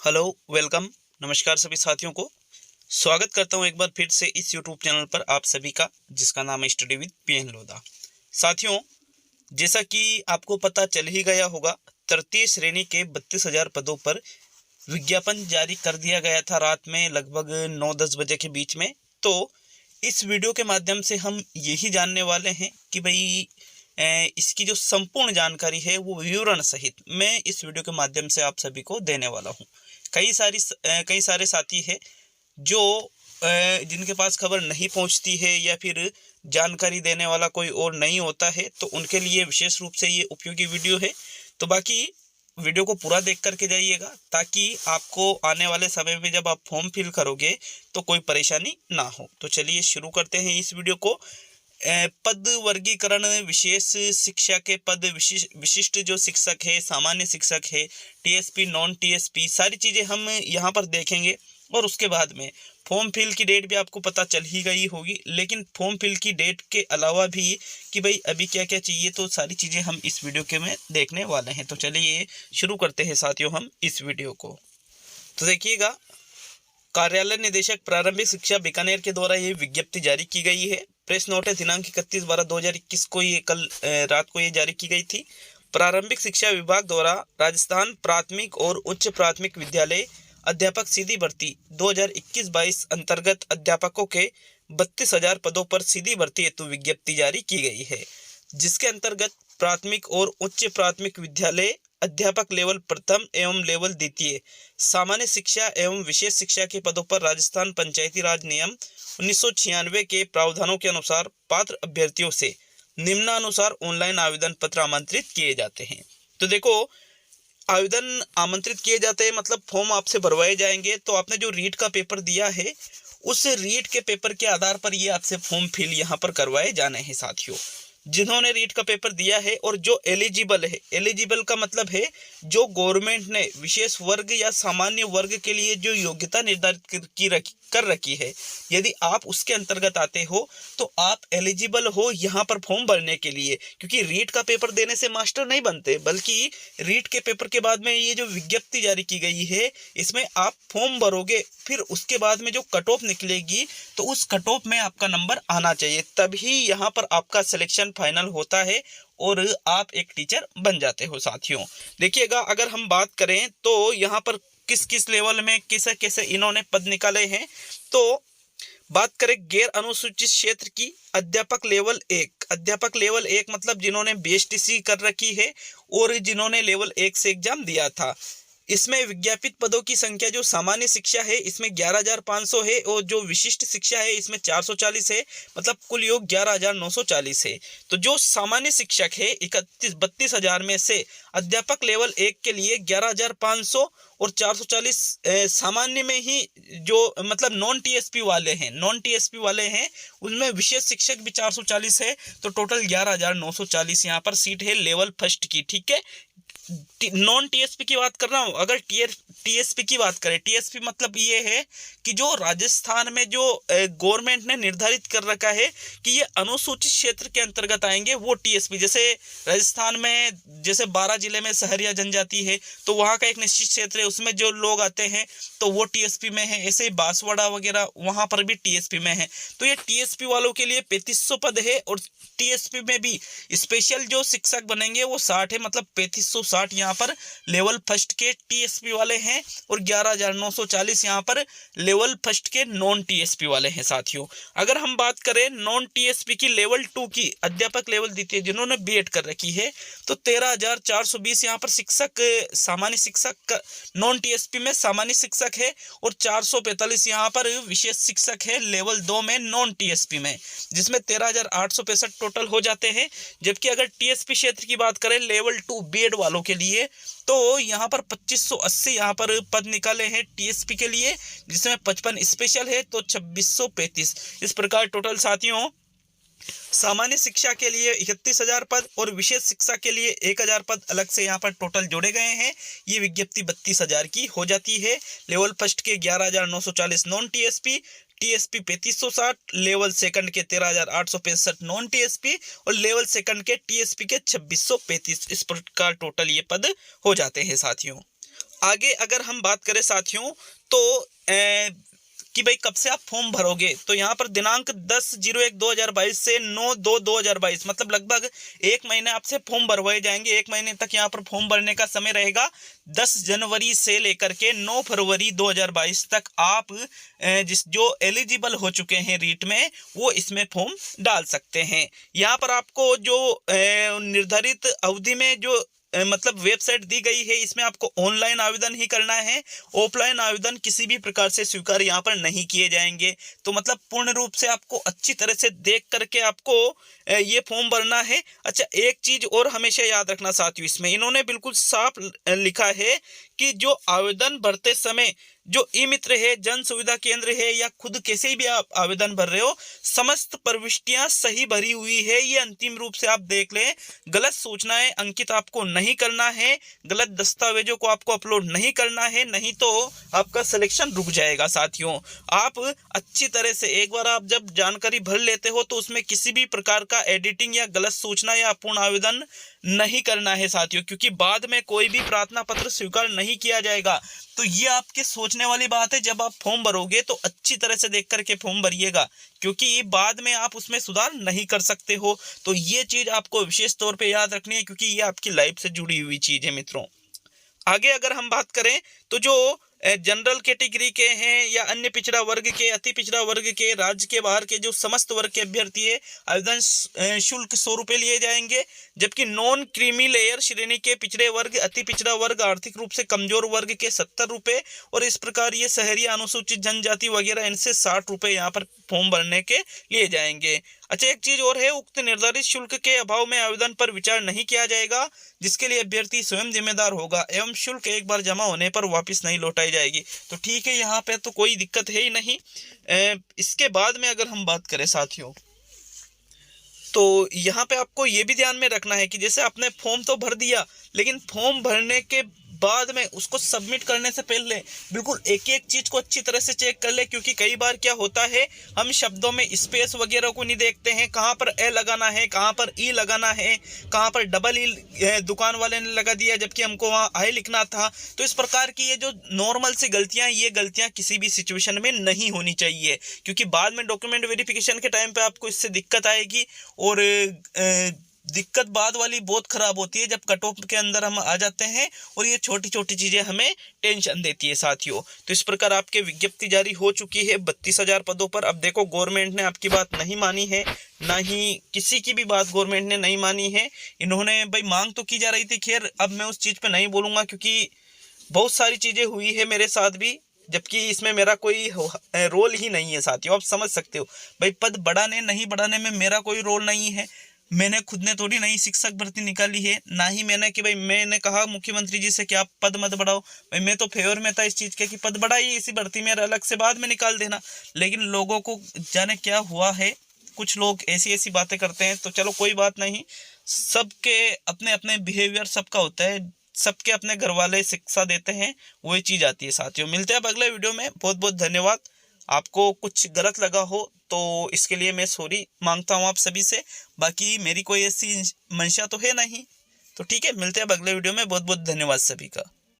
Hello, welcome, नमस्कार सभी साथियों को। स्वागत करता हूं एक बार फिर से इस यूट्यूब चैनल पर आप सभी का, जिसका नाम है स्टडी विद पीएन लोधा। साथियों, जैसा कि आपको पता चल ही गया होगा, तृतीय श्रेणी के 32,000 पदों पर विज्ञापन जारी कर दिया गया था रात में लगभग 9-10 बजे के बीच में। तो इस वीडियो के माध्यम से हम यही जानने वाले हैं कि भाई इसकी जो संपूर्ण जानकारी है वो विवरण सहित मैं इस वीडियो के माध्यम से आप सभी को देने वाला हूं। कई सारे साथी हैं जो जिनके पास खबर नहीं पहुंचती है या फिर जानकारी देने वाला कोई और नहीं होता है, तो उनके लिए विशेष रूप से ये उपयोगी वीडियो है। तो बाकी वीडियो को पूरा देख करके जाइएगा, ताकि आपको आने वाले समय में जब आप फॉर्म फिल करोगे तो कोई परेशानी ना हो। तो चलिए शुरू करते हैं इस वीडियो को। पद वर्गीकरण, विशेष शिक्षा के पद, विशिष्ट जो शिक्षक है, सामान्य शिक्षक है, टीएसपी, नॉन टीएसपी, सारी चीज़ें हम यहाँ पर देखेंगे। और उसके बाद में फॉर्म फिल की डेट भी आपको पता चल ही गई होगी, लेकिन फॉर्म फिल की डेट के अलावा भी कि भाई अभी क्या क्या चाहिए, तो सारी चीज़ें हम इस वीडियो के में देखने वाले हैं। तो चलिए शुरू करते हैं साथियों हम इस वीडियो को। तो देखिएगा, कार्यालय निदेशक प्रारंभिक शिक्षा बीकानेर के द्वारा ये विज्ञप्ति जारी की गई है। प्रेस नोट है, दिनांक 31/12/2021 को ये कल रात को ये जारी की गई थी। प्रारंभिक शिक्षा विभाग द्वारा राजस्थान प्राथमिक और उच्च प्राथमिक विद्यालय अध्यापक सीधी भर्ती 2021-22 अंतर्गत अध्यापकों के 32,000 पदों पर सीधी भर्ती हेतु विज्ञप्ति जारी की गई है, जिसके अंतर्गत प्राथमिक और उच्च प्राथमिक विद्यालय अध्यापक लेवल प्रथम एवं लेवल द्वितीय, सामान्य शिक्षा एवं विशेष शिक्षा के पदों पर राजस्थान पंचायती राज नियम 1996 के प्रावधानों के अनुसार पात्र अभ्यर्थियों से निम्नानुसार ऑनलाइन आवेदन पत्र आमंत्रित किए जाते हैं। तो देखो, आवेदन आमंत्रित किए जाते हैं मतलब फॉर्म आपसे भरवाए जाएंगे। तो आपने जो रीट का पेपर दिया है, उस रीट के पेपर के आधार पर ये आपसे फॉर्म फिल यहाँ पर करवाए जाने हैं साथियों। जिन्होंने रीट का पेपर दिया है और जो एलिजिबल है, एलिजिबल का मतलब है जो गवर्नमेंट ने विशेष वर्ग या सामान्य वर्ग के लिए जो योग्यता निर्धारित कर रखी है, यदि आप उसके अंतर्गत आते हो तो आप एलिजिबल हो यहाँ पर फॉर्म भरने के लिए। क्योंकि रीट का पेपर देने से मास्टर नहीं बनते, बल्कि रीट के पेपर के बाद में ये जो विज्ञप्ति जारी की गई है, इसमें आप फॉर्म भरोगे, फिर उसके बाद में जो कट ऑफ निकलेगी तो उस कट ऑफ में आपका नंबर आना चाहिए, तभी यहाँ पर आपका सिलेक्शन फाइनल होता है और आप एक टीचर बन जाते हो साथियों। देखिएगा, अगर हम बात करें तो यहाँ पर किस किस लेवल में कैसे कैसे इन्होंने पद निकाले हैं, तो बात करें गैर अनुसूचित क्षेत्र की, अध्यापक लेवल 1। अध्यापक लेवल 1 मतलब जिन्होंने बीएसटीसी कर रखी है और जिन्होंने लेवल 1 से एग्जाम दिया था। इसमें विज्ञापित पदों की संख्या जो सामान्य शिक्षा है इसमें 11,500 है और जो विशिष्ट शिक्षा है इसमें 440 है, मतलब कुल योग 11,940 है। तो जो सामान्य शिक्षक है 32,000 में से अध्यापक लेवल 1 के लिए 11,500 और 440 सामान्य में ही जो मतलब नॉन टीएसपी वाले हैं उनमें विशेष शिक्षक भी 440 है। तो टोटल 11,940 यहाँ पर सीट है लेवल फर्स्ट की। ठीक है, नॉन टीएसपी की बात कर रहा हूं। अगर टीएसपी की बात करें, टीएसपी मतलब ये है कि जो राजस्थान में जो गवर्नमेंट ने निर्धारित कर रखा है कि ये अनुसूचित क्षेत्र के अंतर्गत आएंगे, वो टीएसपी। जैसे राजस्थान में जैसे 12 जिले में शहरिया जनजाति है, तो वहाँ का एक निश्चित क्षेत्र है, उसमें जो लोग आते हैं तो वो टीएसपी में है। ऐसे ही बांसवाड़ा वगैरह वहाँ पर भी टीएसपी में है। तो ये टीएसपी वालों के लिए 3500 पद है और टीएसपी में भी स्पेशल जो शिक्षक बनेंगे वो 60 है, मतलब 3560 यहाँ पर लेवल फर्स्ट के टीएसपी वाले हैं और 11,940 यहाँ पर लेवल फर्स्ट के नॉन टीएसपी वाले हैं साथियों। अगर हम बात करें नॉन टीएसपी की लेवल 2 की, अध्यापक लेवल द्वितीय जिन्होंने बीएड कर रखी है, तो 13,420 यहाँ पर शिक्षक, सामान्य शिक्षक नॉन टीएसपी में सामान्य शिक्षक है और 445 यहाँ पर विशेष शिक्षक है लेवल 2 में नॉन टीएसपी में, जिसमें 13,865 टोटल हो जाते हैं। जबकि अगर टीएसपी क्षेत्र की बात करें लेवल 2 बीएड वालों के लिए, तो यहाँ पर 2580 यहाँ पर पद निकाले हैं टीएसपी के लिए, जिसमें 55 स्पेशल है तो 2635। इस प्रकार टोटल साथियों सामान्य शिक्षा के लिए 31,000 पद और विशेष शिक्षा के लिए 1,000 पद अलग से यहाँ पर टोटल जोड़े गए हैं। ये विज्ञप्ति 32,000 की हो जाती है। लेवल फर्स्ट के 11,940 non TSP, TSP 3560, level second के 13,865 नॉन टीएसपी और लेवल सेकंड के टीएसपी के 2635। इस प्रकार टोटल ये पद हो जाते हैं साथियों। आगे अगर हम बात करें साथियों तो कि भाई कब से आप फॉर्म भरोगे, तो यहाँ पर दिनांक 10/01/2022 से 9/2/2022 मतलब लगभग 1 महीने आपसे फॉर्म भरवाए जाएंगे। 1 महीने तक यहाँ पर फॉर्म भरने का समय रहेगा। 10 जनवरी से लेकर के 9 फरवरी 2022 तक आप जो एलिजिबल हो चुके हैं रीट में, वो इसमें फॉर्म डाल सकते हैं। यहाँ पर आपको जो निर्धारित अवधि में जो मतलब वेबसाइट दी गई है, इसमें आपको ऑनलाइन आवेदन ही करना है। ऑफलाइन आवेदन किसी भी प्रकार से स्वीकार यहाँ पर नहीं किए जाएंगे। तो मतलब पूर्ण रूप से आपको अच्छी तरह से देख करके आपको ये फॉर्म भरना है। अच्छा, एक चीज और हमेशा याद रखना साथियों, इसमें इन्होंने बिल्कुल साफ लिखा है कि जो आवेदन भरते समय जो ई मित्र है, जन सुविधा केंद्र है या खुद कैसे भी आप आवेदन भर रहे हो, समस्त प्रविष्टियां सही भरी हुई है, ये अंतिम रूप से आप देख लें। गलत सूचनाएं अंकित आपको नहीं करना है, गलत दस्तावेजों को आपको अपलोड नहीं करना है, नहीं तो आपका सिलेक्शन रुक जाएगा साथियों। आप अच्छी तरह से एक बार आप जब जानकारी भर लेते हो तो उसमें किसी भी प्रकार का एडिटिंग या गलत सूचना या अपूर्ण आवेदन नहीं करना है साथियों, क्योंकि बाद में कोई भी प्रार्थना पत्र स्वीकार नहीं किया जाएगा। तो ये आपके सोचने वाली बात है, जब आप फॉर्म भरोगे तो अच्छी तरह से देख करके फॉर्म भरिएगा, क्योंकि बाद में आप उसमें सुधार नहीं कर सकते हो। तो ये चीज आपको विशेष तौर पे याद रखनी है, क्योंकि ये आपकी लाइफ से जुड़ी हुई चीज है मित्रों। आगे अगर हम बात करें तो जो जनरल कैटेगरी के हैं या अन्य पिछड़ा वर्ग के, अति पिछड़ा वर्ग के, राज्य के बाहर के जो समस्त वर्ग के अभ्यर्थी है, आवेदन शुल्क 100 रुपये लिए जाएंगे। जबकि नॉन क्रीमी लेयर श्रेणी के पिछड़े वर्ग, अति पिछड़ा वर्ग, आर्थिक रूप से कमजोर वर्ग के 70 रुपये, और इस प्रकार ये शहरी अनुसूचित जनजाति वगैरह इनसे 60 रुपये यहाँ पर फॉर्म भरने के लिए जाएंगे। अच्छा, एक चीज और है, उक्त निर्धारित शुल्क के अभाव में आवेदन पर विचार नहीं किया जाएगा, जिसके लिए अभ्यर्थी स्वयं जिम्मेदार होगा एवं शुल्क एक बार जमा होने पर वापस नहीं लौटाई जाएगी। तो ठीक है, यहाँ पे तो कोई दिक्कत है ही नहीं। इसके बाद में अगर हम बात करें साथियों, तो यहाँ पे आपको ये भी ध्यान में रखना है कि जैसे आपने फॉर्म तो भर दिया, लेकिन फॉर्म भरने के बाद में उसको सबमिट करने से पहले बिल्कुल एक एक चीज को अच्छी तरह से चेक कर ले, क्योंकि कई बार क्या होता है, हम शब्दों में स्पेस वगैरह को नहीं देखते हैं, कहाँ पर ए लगाना है, कहाँ पर ई लगाना है, कहाँ पर डबल ई दुकान वाले ने लगा दिया जबकि हमको वहाँ आई लिखना था। तो इस प्रकार की ये जो नॉर्मल सी गलतियां, ये गलतियां किसी भी सिचुएशन में नहीं होनी चाहिए, क्योंकि बाद में डॉक्यूमेंट वेरिफिकेशन के टाइम पे आपको इससे दिक्कत आएगी। और दिक्कत बाद वाली बहुत खराब होती है जब कट ऑफ के अंदर हम आ जाते हैं और ये छोटी छोटी चीजें हमें टेंशन देती है साथियों। तो इस प्रकार आपके विज्ञप्ति जारी हो चुकी है 32,000 पदों पर। अब देखो, गवर्नमेंट ने आपकी बात नहीं मानी है, ना ही किसी की भी बात गवर्नमेंट ने नहीं मानी है। इन्होंने भाई मांग तो की जा रही थी, खैर अब मैं उस चीज पे नहीं बोलूंगा, क्योंकि बहुत सारी चीजें हुई है मेरे साथ भी, जबकि इसमें मेरा कोई रोल ही नहीं है साथियों। आप समझ सकते हो भाई, पद बढ़ाने नहीं बढ़ाने में मेरा कोई रोल नहीं है। मैंने खुद ने थोड़ी नई शिक्षक भर्ती निकाली है, ना ही मैंने कि भाई मैंने कहा मुख्यमंत्री जी से कि आप पद मत बढ़ाओ। भाई मैं तो फेवर में था इस चीज के कि पद बढ़ाइए, इसी भर्ती में अलग से बाद में निकाल देना। लेकिन लोगों को जाने क्या हुआ है, कुछ लोग ऐसी ऐसी बातें करते हैं। तो चलो कोई बात नहीं, सबके अपने अपने बिहेवियर सबका होता है, सबके अपने घर वाले शिक्षा देते हैं, वही चीज आती है साथियों। मिलते हैं अब अगले वीडियो में। बहुत बहुत धन्यवाद। आपको कुछ गलत लगा हो तो इसके लिए मैं सॉरी मांगता हूँ आप सभी से। बाकी मेरी कोई ऐसी मंशा तो है नहीं। तो ठीक है, मिलते हैं अब अगले वीडियो में। बहुत बहुत धन्यवाद सभी का।